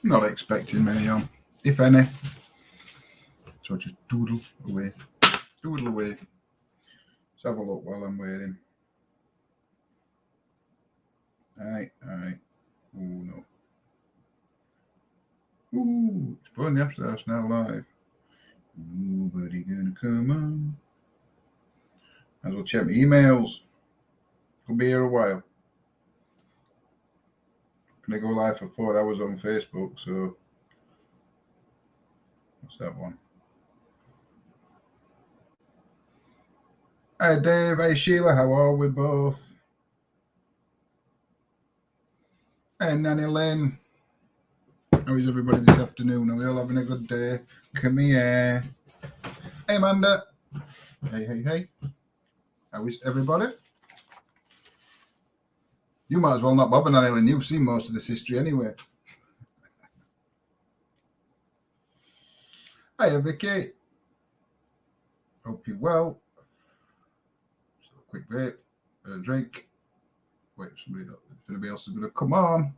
not expecting many on, if any. So just doodle away. Doodle away. Let's have a look while I'm waiting. Aye. Oh no. Ooh, it's blowing the after house now live. Nobody gonna come on. Might as well check my emails. Could be here a while. Gonna go live for 4 hours on Facebook, so what's that one? Hi Dave, hey Sheila, how are we both? Hey Nanny Lynn. How is everybody this afternoon? Are we all having a good day? Come here. Hey Amanda. Hey. How is everybody? You might as well not bother, Nanny Lynn. You've seen most of this history anyway. Hiya Vicky. Hope you're well. So quick vape, a drink. Wait, if anybody else is going to come on.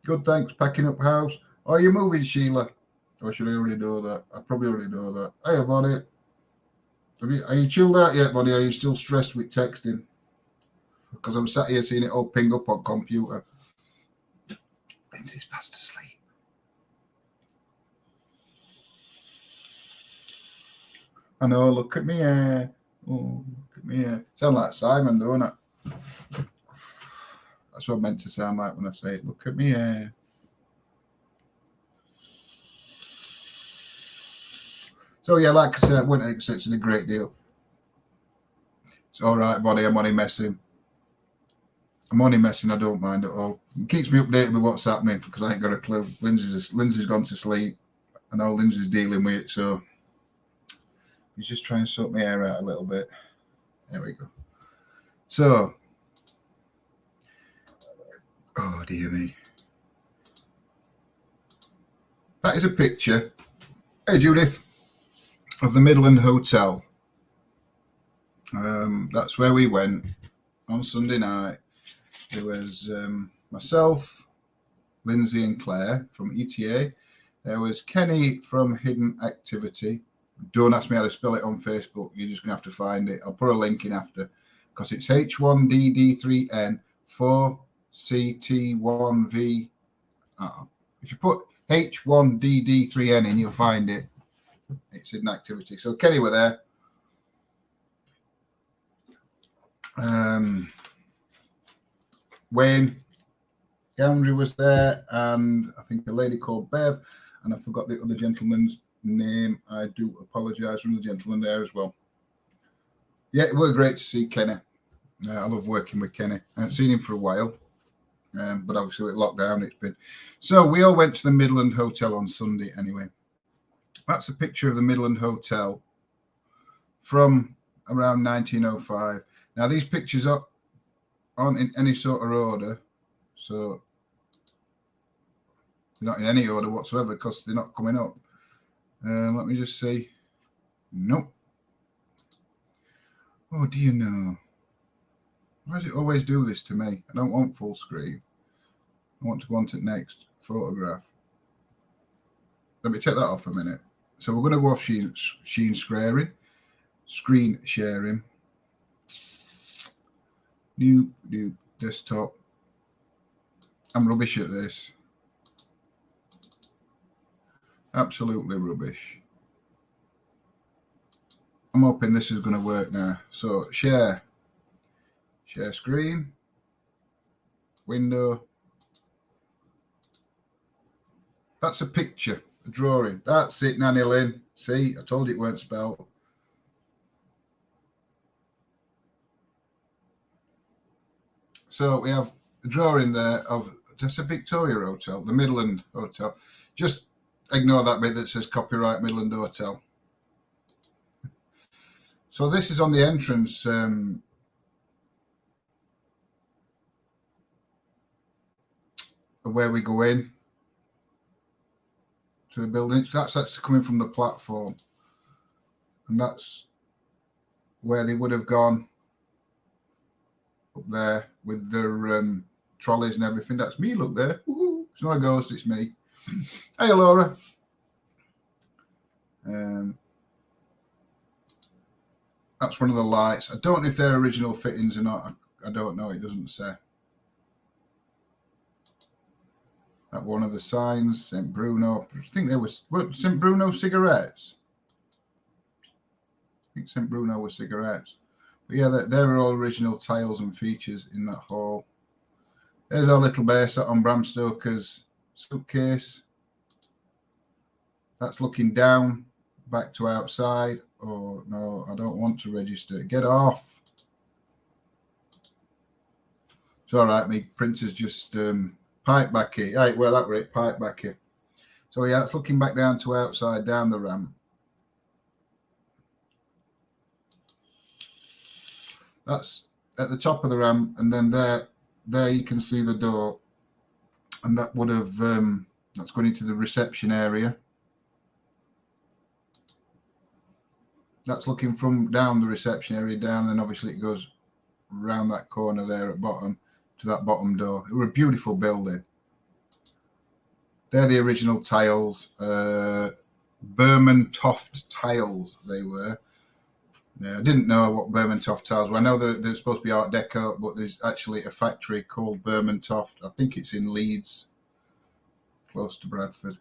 Good, thanks. Packing up house. Oh, you're moving, Sheila. Or should I already know that? I probably already know that. Hiya, Bonnie. Are you chilled out yet, Bonnie? Or are you still stressed with texting? Because I'm sat here seeing it all ping up on computer. Lindsay's fast asleep. I know, look at me here. Oh, look at me here. Sound like Simon, don't it? That's what I meant to sound like when I say it. Look at me here. So, yeah, like I said, I wasn't expecting a great deal. It's all right, Bonnie. I'm only messing. I don't mind at all. It keeps me updated with what's happening because I ain't got a clue. Lindsay's gone to sleep. I know Lindsay's dealing with it, so he's just trying to sort my hair out a little bit. There we go. So, oh dear me. That is a picture. Hey, Judith, of the Midland Hotel. That's where we went on Sunday night. There was myself, Lindsay and Claire from ETA. There was Kenny from Hidden Activity. Don't ask me how to spell it on Facebook. You're just going to have to find it. I'll put a link in after because it's H1DD3N 4CT1V. If you put H1DD3N in, you'll find it. It's Hidden Activity. So Kenny were there. Wayne Gowndry was there, and I think a lady called Bev, and I forgot the other gentleman's name. I do apologise from the gentleman there as well. Yeah, it was great to see Kenny. I love working with Kenny. I haven't seen him for a while, but obviously with lockdown it's been. So we all went to the Midland Hotel on Sunday anyway. That's a picture of the Midland Hotel from around 1905. Now these pictures aren't in any sort of order, so they're not in any order whatsoever because they're not coming up. Let me just see. Nope. Oh, do you know? Why does it always do this to me? I don't want full screen. I want to go on to next photograph. Let me take that off a minute. So we're going to go off screen sharing. New desktop. I'm rubbish at this. Absolutely rubbish. I'm hoping this is going to work now. So share screen, window. That's a picture, a drawing. That's it, Nanny Lynn. See, I told you it weren't spelled. So we have a drawing there of just a Victoria Hotel, the Midland Hotel. Just ignore that bit that says copyright Midland Hotel. So this is on the entrance where we go in to the building. That's actually coming from the platform, and that's where they would have gone up there with their trolleys and everything. That's me, look there. Woo-hoo. It's not a ghost, it's me. Hey, Laura. That's one of the lights. I don't know if they're original fittings or not. I don't know. It doesn't say. That one of the signs, St. Bruno. I think there was St. Bruno cigarettes. I think St. Bruno was cigarettes. But yeah, they're all original tiles and features in that hall. There's our little bear sat on Bram Stoker's suitcase. That's looking down, back to outside. Oh, no, I don't want to register. Get off. It's all right, me printer's just pipe back here. Right, well, that was it, pipe back here. So, yeah, it's looking back down to outside, down the ramp. That's at the top of the ramp, and then there you can see the door. And that would have, that's going into the reception area. That's looking from down the reception area down, and then obviously it goes around that corner there at bottom to that bottom door. It was a beautiful building. They're the original tiles, Bermontoft tiles they were. Yeah, I didn't know what Bermontoft tiles were. I know they're supposed to be Art Deco, but there's actually a factory called Bermontoft. I think it's in Leeds, close to Bradford.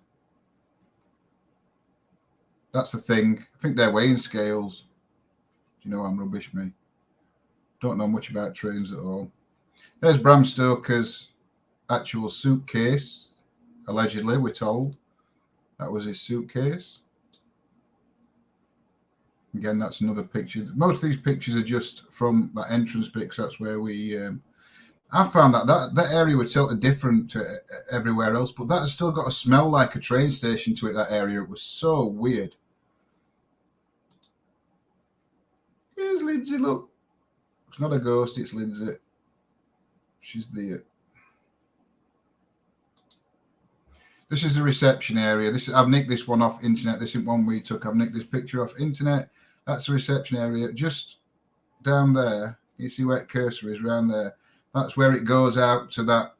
That's the thing. I think they're weighing scales. Do you know I'm rubbish, me? Don't know much about trains at all. There's Bram Stoker's actual suitcase, allegedly, we're told. That was his suitcase. Again, that's another picture. Most of these pictures are just from that entrance bit, 'cause that's where we... I found that area was totally different to everywhere else, but that has still got a smell like a train station to it, that area. It was so weird. Here's Lindsay, look. It's not a ghost, it's Lindsay. She's there. This is the reception area. I've nicked this one off internet. This isn't one we took. I've nicked this picture off internet. That's the reception area. Just down there, you see where the cursor is, around there. That's where it goes out to that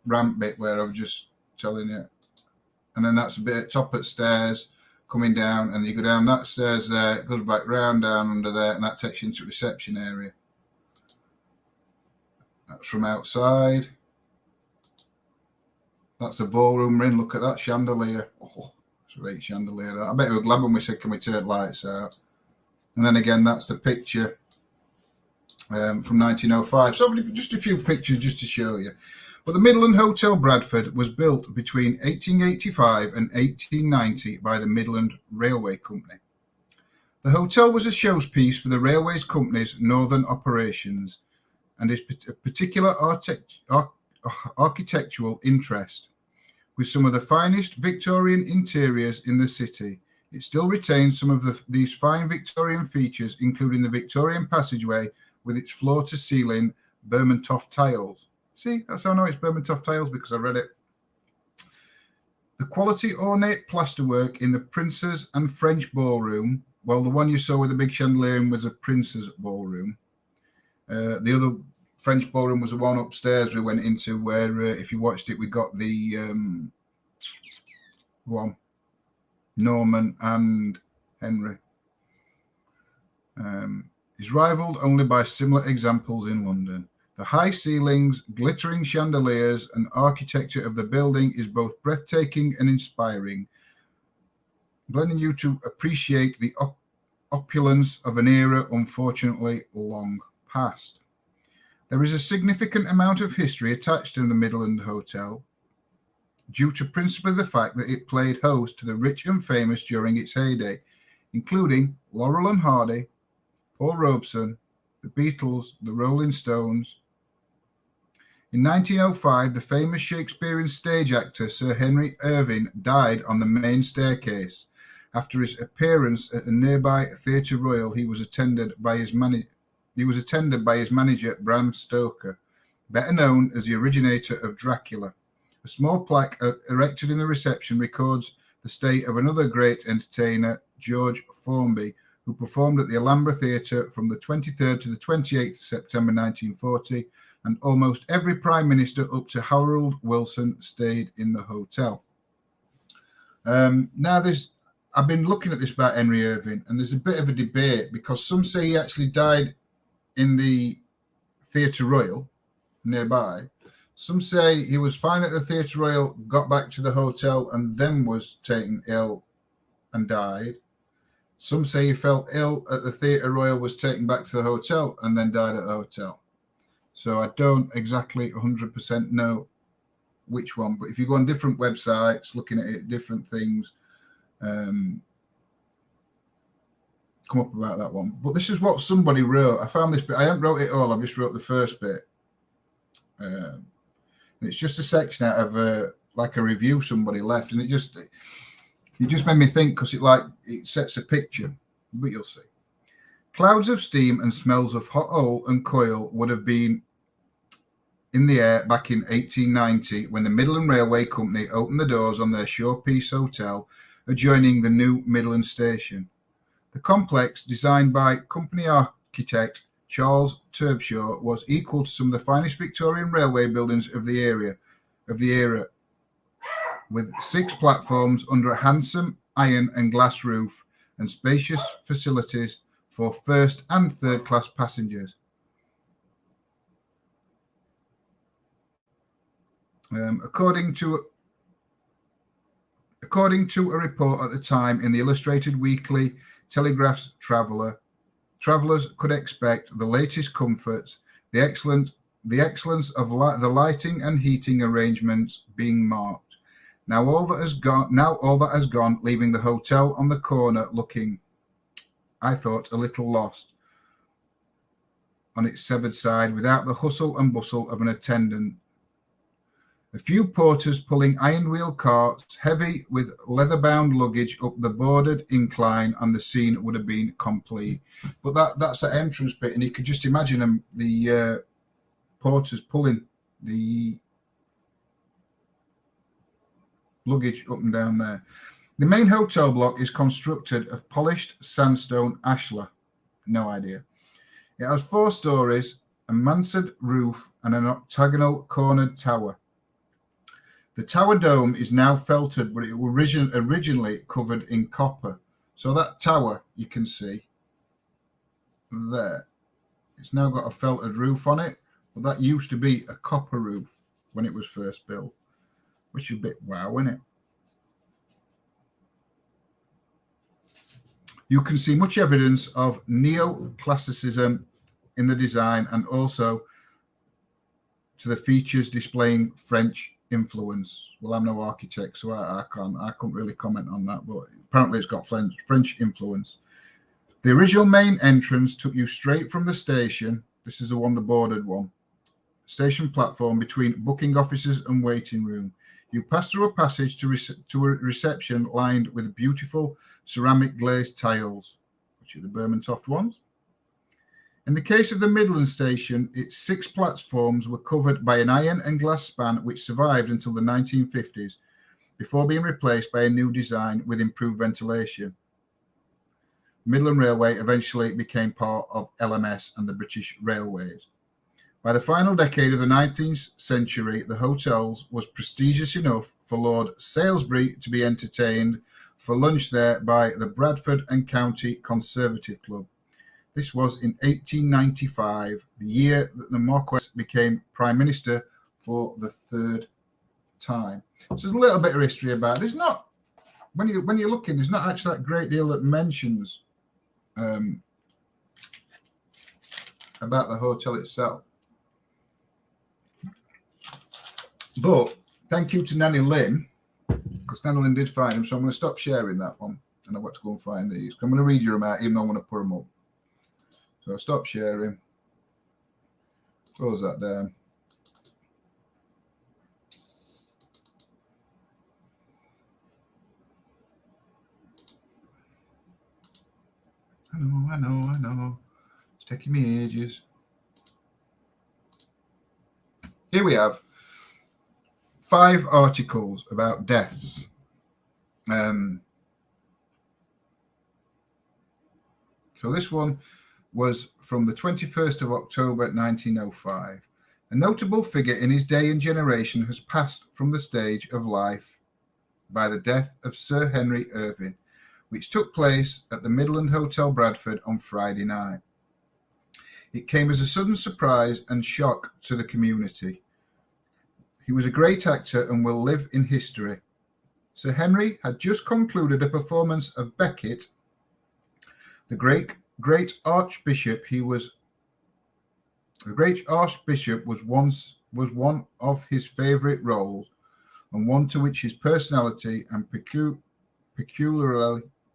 ramp bit where I was just telling you. And then that's a bit at top of stairs coming down, and you go down that stairs there, it goes back round down under there, and that takes you into the reception area. That's from outside. That's the ballroom ring. Look at that chandelier. Oh, it's a great chandelier. I bet we were glad when we said, can we turn lights out? And then again, that's the picture from 1905. So just a few pictures just to show you. But the Midland Hotel Bradford was built between 1885 and 1890 by the Midland Railway Company. The hotel was a showpiece for the railways company's northern operations and is a particular architectural interest. With some of the finest Victorian interiors in the city, it still retains some of these fine Victorian features, including the Victorian passageway with its floor-to-ceiling Bermontoft tiles. See, that's how I know it's Bermontoft tiles, because I read it. The quality ornate plasterwork in the Prince's and French ballroom, well, the one you saw with the big chandelier was a Prince's ballroom. The other French ballroom was the one upstairs we went into where, if you watched it, we got the one, Norman and Henry. Is rivaled only by similar examples in London. The high ceilings, glittering chandeliers, and architecture of the building is both breathtaking and inspiring, blending you to appreciate the opulence of an era unfortunately long past. There is a significant amount of history attached to the Midland Hotel, due to principally the fact that it played host to the rich and famous during its heyday, including Laurel and Hardy, Paul Robeson, the Beatles, the Rolling Stones. In 1905, the famous Shakespearean stage actor Sir Henry Irving died on the main staircase. After his appearance at a nearby Theatre Royal, he was attended by his manager Bram Stoker, better known as the originator of Dracula. A small plaque erected in the reception records the stay of another great entertainer, George Formby, who performed at the Alhambra Theatre from the 23rd to the 28th September 1940 and almost every prime minister up to Harold Wilson stayed in the hotel. Now, I've been looking at this about Henry Irving, and there's a bit of a debate because some say he actually died in the Theatre Royal nearby. Some say he was fine at the Theatre Royal, got back to the hotel, and then was taken ill and died. Some say he felt ill at the Theatre Royal, was taken back to the hotel, and then died at the hotel. So I don't exactly 100% know which one, but if you go on different websites looking at it, different things come up about that one. But this is what somebody wrote. I found this bit. I haven't wrote it all. I just wrote the first bit. It's just a section out of like a review somebody left, and it just made me think because it sets a picture. But you'll see. Clouds of steam and smells of hot oil and coal would have been in the air back in 1890 when the Midland Railway Company opened the doors on their Showpiece Hotel adjoining the new Midland station. The complex, designed by company architect Charles Turbshaw, was equal to some of the finest Victorian railway buildings of the era, with 6 platforms under a handsome iron and glass roof and spacious facilities for first and third class passengers. According to a report at the time in the Illustrated Weekly Telegraph's Travellers could expect the latest comforts, the excellence of the lighting and heating arrangements being marked. Now all that has gone, leaving the hotel on the corner looking, I thought, a little lost on its severed side, without the hustle and bustle of an attendant. A few porters pulling iron wheel carts heavy with leather-bound luggage up the bordered incline, and the scene would have been complete. But that's the entrance bit, and you could just imagine them, the porters pulling the luggage up and down there. The main hotel block is constructed of polished sandstone ashlar. No idea. It has 4 stories, a mansard roof, and an octagonal cornered tower. The tower dome is now felted, but it was originally covered in copper. So that tower you can see there, it's now got a felted roof on it, but that used to be a copper roof when it was first built, which is a bit wow, isn't it? You can see much evidence of neoclassicism in the design, and also to the features displaying French influence. Well, I'm no architect, so I couldn't really comment on that, but apparently it's got French influence. The original main entrance took you straight from the station. This is the boarded one. Station platform between booking offices and waiting room. You pass through a passage to a reception lined with beautiful ceramic glazed tiles, which are the Bermontoft ones. In the case of the Midland station, its 6 platforms were covered by an iron and glass span which survived until the 1950s, before being replaced by a new design with improved ventilation. Midland Railway eventually became part of LMS and the British Railways. By the final decade of the 19th century, the hotels was prestigious enough for Lord Salisbury to be entertained for lunch there by the Bradford and County Conservative Club. This was in 1895, the year that the Marquess became Prime Minister for the 3rd time. So there's a little bit of history about it. There's not, when you're looking, there's not actually that great deal that mentions about the hotel itself. But thank you to Nanny Lynn, because Nanny Lynn did find them, so I'm going to stop sharing that one, and I've got to go and find these. I'm going to read you them out, even though I'm going to put them up. So stop sharing. Close that down. I know. It's taking me ages. Here we have 5 articles about deaths. So this one was from the 21st of October 1905. A notable figure in his day and generation has passed from the stage of life by the death of Sir Henry Irving, which took place at the Midland Hotel, Bradford, on Friday night. It came as a sudden surprise and shock to the community. He was a great actor and will live in history. Sir Henry had just concluded a performance of Becket. The great Archbishop was one of his favourite roles, and one to which his personality and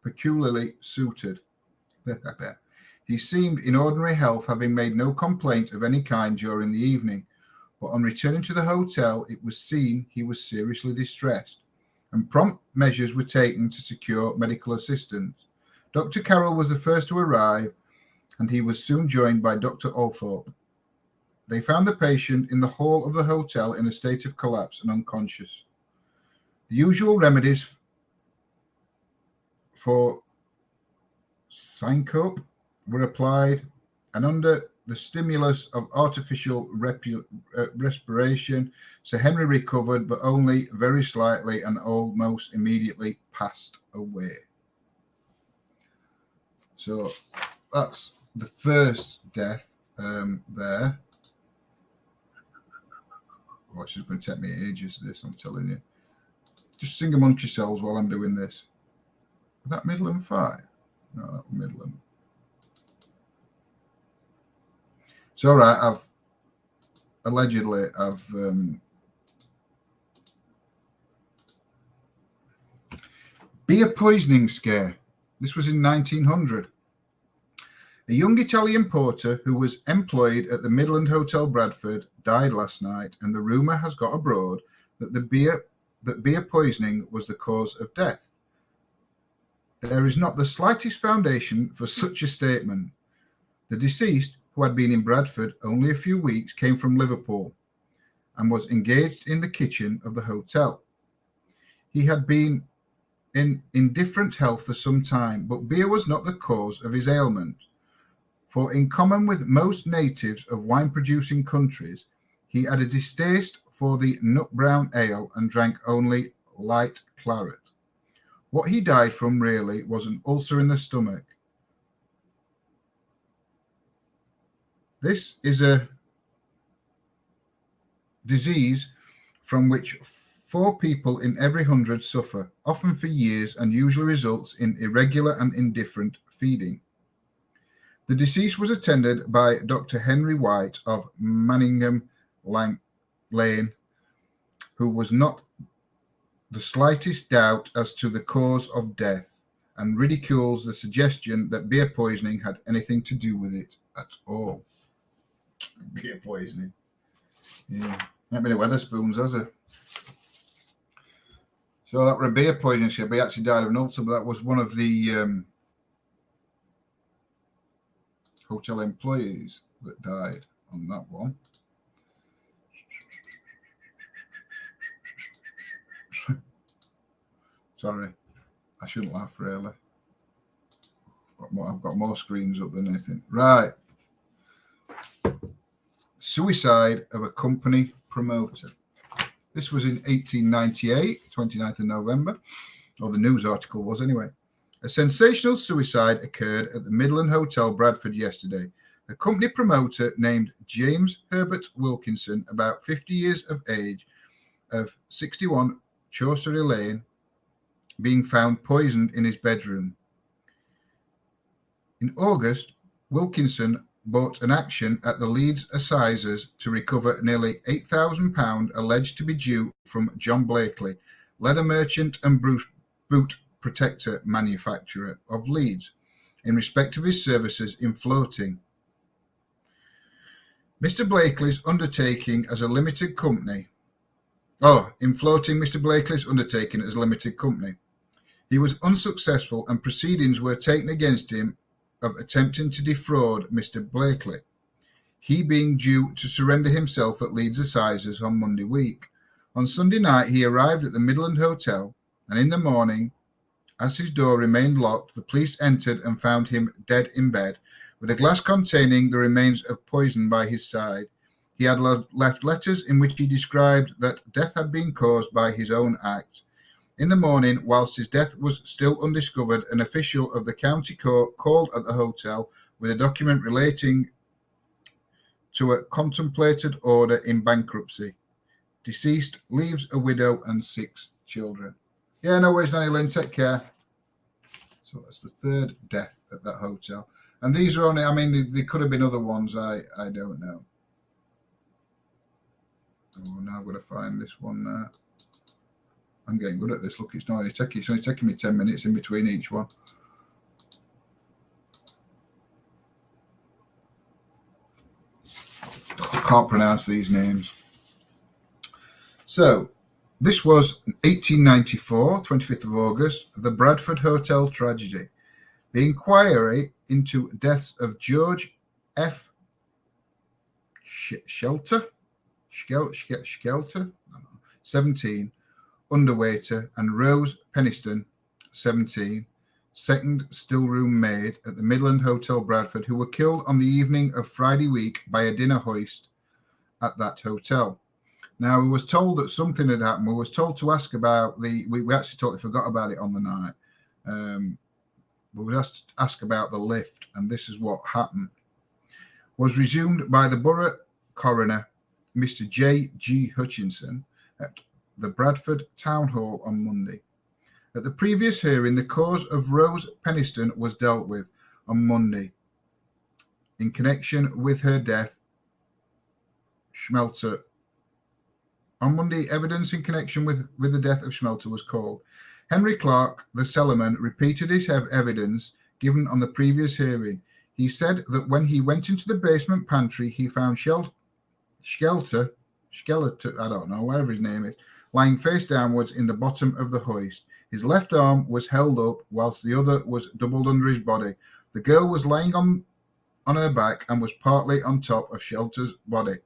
peculiarly suited. He seemed in ordinary health, having made no complaint of any kind during the evening, but on returning to the hotel, it was seen he was seriously distressed, and prompt measures were taken to secure medical assistance. Dr. Carroll was the first to arrive, and he was soon joined by Dr. Althorpe. They found the patient in the hall of the hotel in a state of collapse and unconscious. The usual remedies for syncope were applied, and under the stimulus of artificial respiration, Sir Henry recovered, but only very slightly, and almost immediately passed away. So that's the first death there. Oh, it's just going to take me ages, this, I'm telling you. Just sing amongst yourselves while I'm doing this. Was that Midland 5? No, that was Midland. It's all right. I've beer poisoning scare. This was in 1900. A young Italian porter who was employed at the Midland Hotel, Bradford, died last night, and the rumour has got abroad that beer poisoning was the cause of death. There is not the slightest foundation for such a statement. The deceased, who had been in Bradford only a few weeks, came from Liverpool and was engaged in the kitchen of the hotel. He had been in indifferent health for some time, but beer was not the cause of his ailment. For in common with most natives of wine-producing countries, he had a distaste for the nut brown ale and drank only light claret. What he died from really was an ulcer in the stomach. This is a disease from which 4 people in every 100 suffer, often for years, and usually results in irregular and indifferent feeding. The deceased was attended by Dr. Henry White of Manningham Lane, who was not the slightest doubt as to the cause of death, and ridicules the suggestion that beer poisoning had anything to do with it at all. Beer poisoning. Yeah. Not many Weatherspoons, has it? So that were a beer poisoning ship. He actually died of an ulcer, but that was one of the hotel employees that died on that one. Sorry, I shouldn't laugh, really. I've got more screens up than anything. Right. Suicide of a company promoter. This was in 1898, 29th of November, or the news article was anyway. A sensational suicide occurred at the Midland Hotel, Bradford, yesterday. A company promoter named James Herbert Wilkinson, about 50 years of age, of 61 Chaucery Lane, being found poisoned in his bedroom. In August, Wilkinson bought an action at the Leeds Assizes to recover nearly £8,000 alleged to be due from John Blakely, leather merchant and boot protector manufacturer of Leeds, in respect of his services in floating. Mr. Blakely's undertaking as a limited company. Mr. Blakely's undertaking as a limited company. He was unsuccessful, and proceedings were taken against him of attempting to defraud Mr. Blakely, he being due to surrender himself at Leeds Assizes on Monday week. On Sunday night, he arrived at the Midland Hotel, and in the morning, as his door remained locked, the police entered and found him dead in bed, with a glass containing the remains of poison by his side. He had left letters in which he described that death had been caused by his own act. In the morning, whilst his death was still undiscovered, an official of the county court called at the hotel with a document relating to a contemplated order in bankruptcy. Deceased leaves a widow and 6 children. Yeah, no worries, Nanny Lynn. Take care. So that's the 3rd death at that hotel. And these are only, I mean, there could have been other ones. I don't know. Oh, now I've got to find this one now. I'm getting good at this. Look, it's only taking me 10 minutes in between each one. I can't pronounce these names. So, this was 1894, 25th of August, the Bradford Hotel tragedy. The inquiry into deaths of George F. Skelter, 17, underwaiter, and Rose Peniston, 17, second stillroom maid at the Midland Hotel, Bradford, who were killed on the evening of Friday week by a dinner hoist at that hotel. Now, we was told that something had happened. We was told to ask about we actually totally forgot about it on the night. We were asked to ask about the lift, and this is what happened. Was resumed by the borough coroner, Mr. J.G. Hutchinson, at the Bradford Town Hall on Monday. At the previous hearing, the cause of Rose Peniston was dealt with on Monday. In connection with her death, evidence in connection with the death of Schmelter was called. Henry Clark, the cellarman, repeated his evidence given on the previous hearing. He said that when he went into the basement pantry, he found Skelter, I don't know, whatever his name is, lying face downwards in the bottom of the hoist. His left arm was held up whilst the other was doubled under his body. The girl was lying on her back and was partly on top of Shelter's body.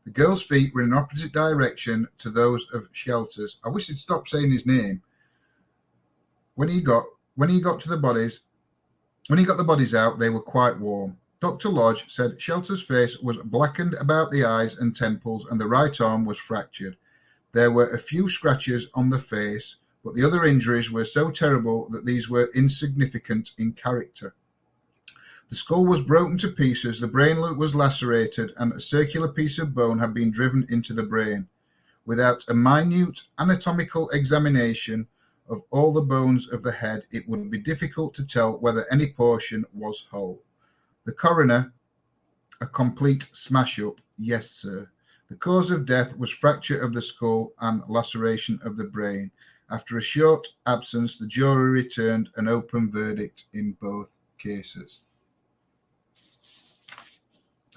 The girl's feet were in an opposite direction to those of Shelter's. I wish he'd stop saying his name. When he got the bodies out, they were quite warm. Dr. Lodge said Shelter's face was blackened about the eyes and temples, and the right arm was fractured. There were a few scratches on the face, but the other injuries were so terrible that these were insignificant in character. The skull was broken to pieces, the brain was lacerated, and a circular piece of bone had been driven into the brain. Without a minute anatomical examination of all the bones of the head, it would be difficult to tell whether any portion was whole. The coroner, a complete smash-up. Yes, sir. The cause of death was fracture of the skull and laceration of the brain. After a short absence, the jury returned an open verdict in both cases.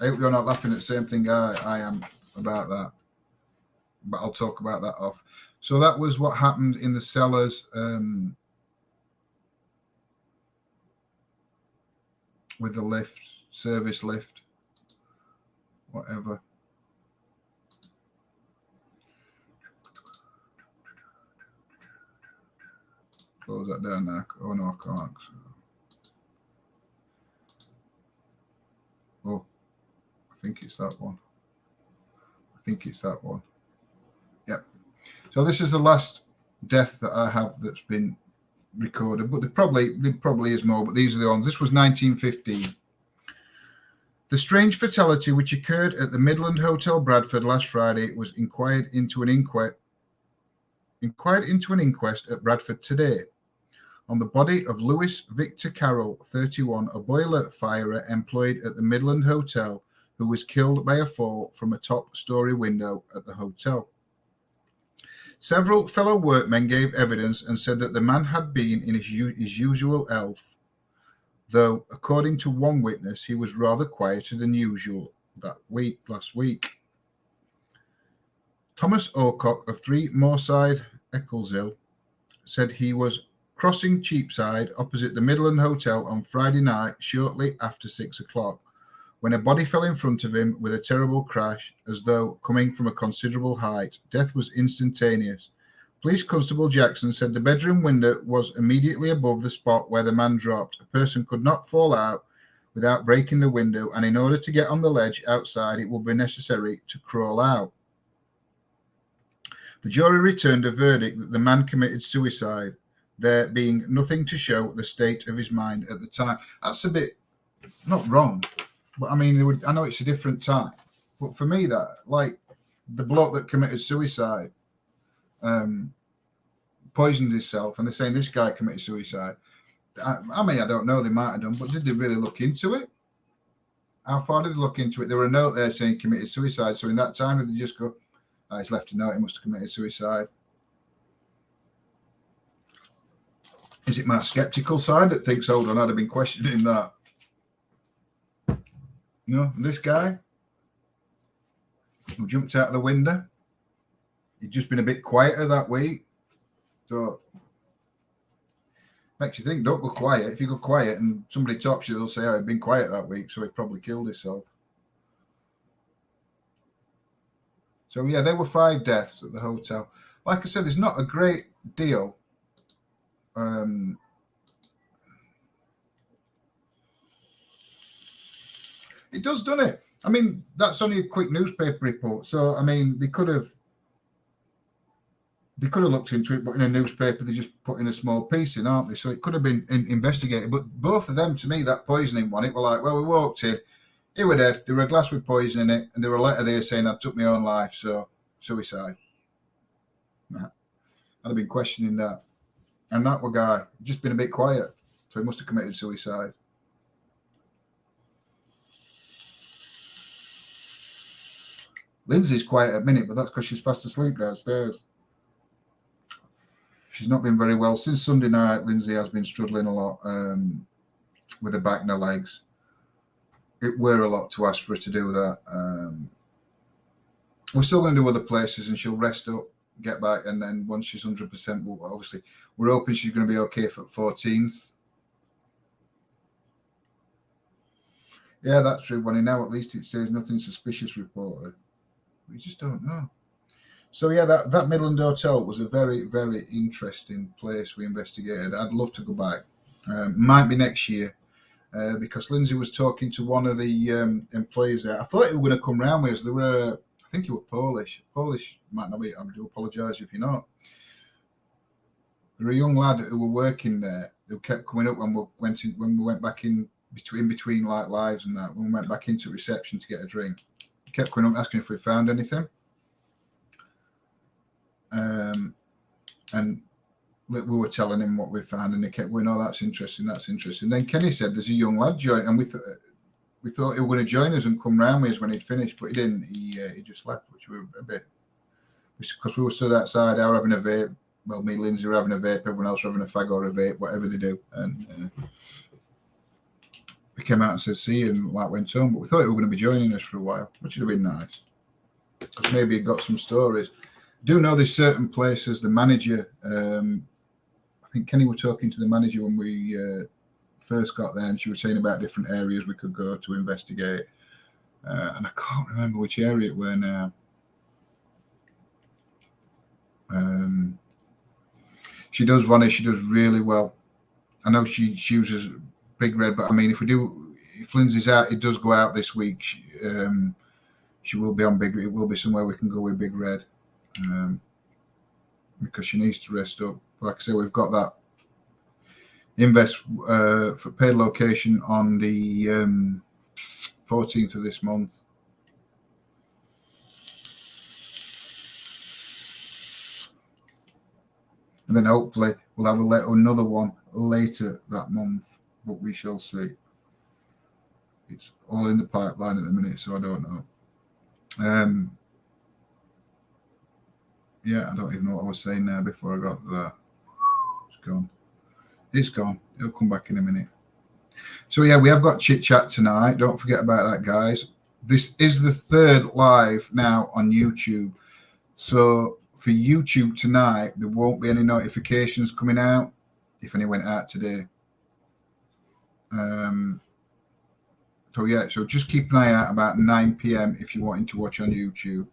I hope you're not laughing at the same thing I am about that, but I'll talk about that off. So that was what happened in the cellars with the lift, service lift, whatever. Close that down now. Oh, no, I can't. Oh, I think it's that one. Yep. So this is the last death that I have that's been recorded, but there probably is more, but these are the ones. This was 1915. The strange fatality which occurred at the Midland Hotel, Bradford, last Friday was inquired into an inquest at Bradford today on the body of Lewis Victor Carroll, 31, a boiler firer employed at the Midland Hotel, who was killed by a fall from a top-story window at the hotel. Several fellow workmen gave evidence and said that the man had been in his usual health, though, according to one witness, he was rather quieter than usual last week. Thomas Alcock of 3 Moorside, Eccleshill, said he was crossing Cheapside opposite the Midland Hotel on Friday night shortly after 6 o'clock, when a body fell in front of him with a terrible crash, as though coming from a considerable height. Death was instantaneous. Police Constable Jackson said the bedroom window was immediately above the spot where the man dropped. A person could not fall out without breaking the window, and in order to get on the ledge outside, it will be necessary to crawl out. The jury returned a verdict that the man committed suicide, there being nothing to show the state of his mind at the time. That's a bit not wrong, but I mean, I know it's a different time, but for me, that like the bloke that committed suicide poisoned himself, and they're saying this guy committed suicide. I mean, I don't know, they might have done, but did they really look into it? How far did they look into it? There were a note there saying committed suicide. So in that time, did they just go, oh, he's left a note, he must have committed suicide? Is it my skeptical side that thinks, hold on, I'd have been questioning that? No, this guy who jumped out of the window, he'd just been a bit quieter that week. So makes you think, don't go quiet. If you go quiet and somebody tops you, they'll say, oh, he'd been quiet that week, so he probably killed himself. So, yeah, there were 5 deaths at the hotel. Like I said, there's not a great deal. It does, doesn't it? I mean, that's only a quick newspaper report. So, I mean, they could have looked into it, but in a newspaper, they just put in a small piece in, aren't they? So it could have been investigated. But both of them, to me, that poisoning one, it were like, well, we walked in, he were dead, there were a glass with poison in it, and there were a letter there saying I took my own life, so suicide. Nah. I'd have been questioning that. And that guy, just been a bit quiet, so he must have committed suicide. Lindsay's quiet at the minute, but that's because she's fast asleep downstairs. She's not been very well since Sunday night. Lindsay has been struggling a lot with her back and her legs. It were a lot to ask for her to do that. We're still going to do other places, and she'll rest up, get back, and then once she's 100%, well, obviously, we're hoping she's going to be okay for 14th. Yeah, that's true. When now at least it says nothing suspicious reported. We just don't know. So, yeah, that Midland Hotel was a very, very interesting place we investigated. I'd love to go back. Might be next year because Lindsay was talking to one of the employees there. I thought he was going to come round with us. They were, I think he was Polish. Polish might not be. I do apologise if you're not. There were a young lad who were working there who kept coming up when we went back in between like lives and that. When we went back into reception to get a drink, he kept coming up asking if we found anything. And we were telling him what we found, and he kept going, "Oh, that's interesting, that's interesting." Then Kenny said, "There's a young lad joined," and we thought he was going to join us and come round with us when he'd finished, but he didn't. He just left, which we were a bit, because we were stood outside, I were having a vape. Well, me and Lindsay were having a vape, everyone else were having a fag or a vape, whatever they do, and we came out and said, "See you," and like went home. But we thought he was going to be joining us for a while, which would have been nice, because maybe he'd got some stories. Do know there's certain places the manager, I think Kenny were talking to the manager when we first got there, and she was saying about different areas we could go to investigate, and I can't remember which area it were now. She does, Vonnie, she does really well. I know she uses Big Red, but I mean, if Lindsay's out, it does go out this week, she will be on Big Red. It will be somewhere we can go with Big Red. Because she needs to rest up. Like I say, we've got that invest for paid location on the 14th of this month. And then hopefully we'll have another one later that month, but we shall see. It's all in the pipeline at the minute, so I don't know. Yeah, I don't even know what I was saying there before I got there. It's gone. It's gone. It'll come back in a minute. So, yeah, we have got Chit Chat tonight. Don't forget about that, guys. This is the 3rd live now on YouTube. So, for YouTube tonight, there won't be any notifications coming out, if any went out today. So, yeah, so just keep an eye out about 9 p.m. if you're wanting to watch on YouTube.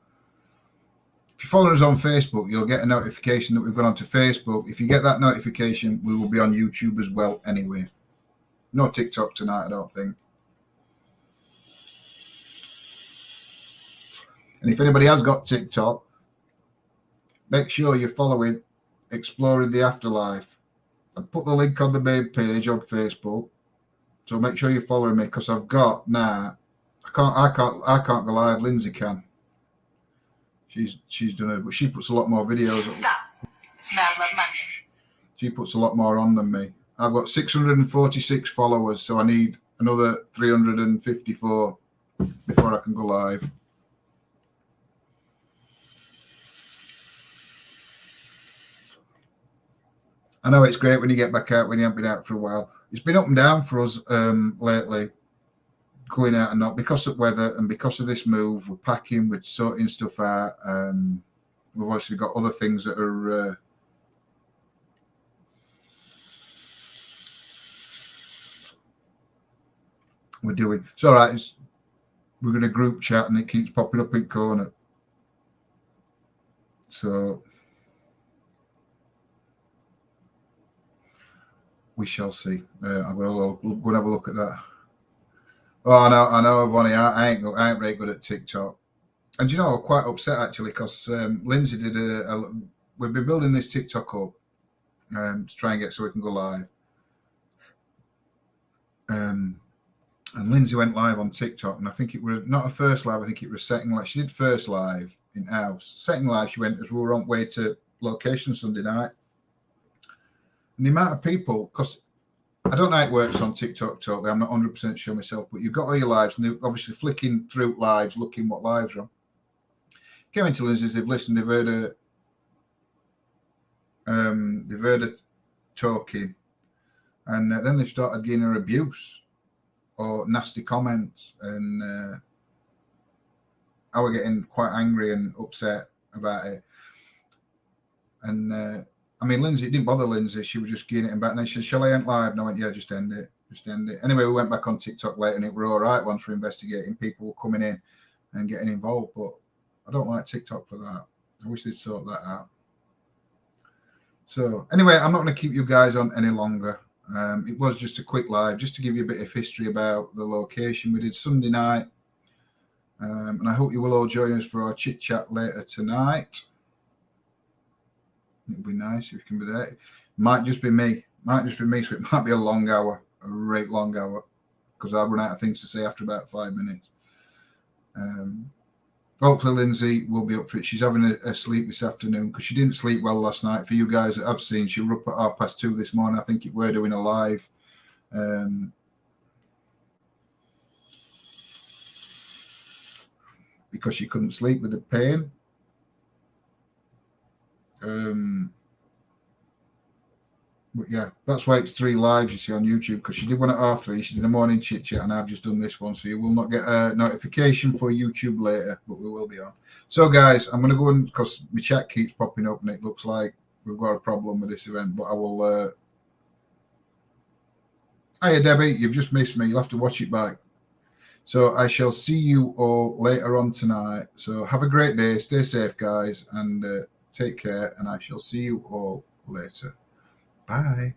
If you follow us on Facebook, you'll get a notification that we've gone onto Facebook. If you get that notification, we will be on YouTube as well anyway. No TikTok tonight, I don't think. And if anybody has got TikTok, make sure you're following Exploring the Afterlife. I put the link on the main page on Facebook, so make sure you're following me because I've got now. I can't go live. Lindsay can. She's done it, but she puts a lot more videos. Stop. It's Mad Love Monday. She puts a lot more on than me. I've got 646 followers, so I need another 354 before I can go live. I know it's great when you get back out when you haven't been out for a while. It's been up and down for us lately, going out and not, because of weather and because of this move. We're packing, we're sorting stuff out. We've obviously got other things that are we're doing. It's all right. We're going to group chat and it keeps popping up in corner. So we shall see. I'm going to go and have a look at that. Oh, I know, Vonnie. I ain't very good at TikTok. And you know, I'm quite upset actually because Lindsay did we've been building this TikTok up to try and get so we can go live. And Lindsay went live on TikTok, and I think it was not a first live. I think it was second live. She did first live in house. Second live, she went as we were on way to location Sunday night. And the amount of people, because I don't know how it works on TikTok totally. I'm not 100% sure myself, but you've got all your lives, and they're obviously flicking through lives, looking what lives are on. Came into Lindsay's, they've listened, they've heard her talking, and then they've started getting her abuse or nasty comments, and I was getting quite angry and upset about it. And I mean, Lindsay, it didn't bother Lindsay. She was just getting it back. And then she said, "Shall I end live?" And I went, "Yeah, just end it. Just end it." Anyway, we went back on TikTok later, and it were all right once we're investigating. People were coming in and getting involved, but I don't like TikTok for that. I wish they'd sort that out. So anyway, I'm not going to keep you guys on any longer. It was just a quick live, just to give you a bit of history about the location. We did Sunday night, and I hope you will all join us for our chit chat later tonight. It'll be nice if you can be there. Might just be me, so it might be a long hour, a great long hour, because I'll run out of things to say after about 5 minutes. Hopefully Lindsay will be up for it. She's having a sleep this afternoon because she didn't sleep well last night. For you guys that I've seen, she was up at 2:30 this morning. I think we're doing a live. Because she couldn't sleep with the pain. But yeah, that's why it's 3 lives you see on YouTube, because she did one at R3, she did a morning chit chat, and I've just done this one, so you will not get a notification for YouTube later, but we will be on. So guys, I'm going to go in because my chat keeps popping up and it looks like we've got a problem with this event, but I will hiya Debbie, you've just missed me, you'll have to watch it back. So I shall see you all later on tonight. So have a great day, stay safe guys, and take care, and I shall see you all later. Bye.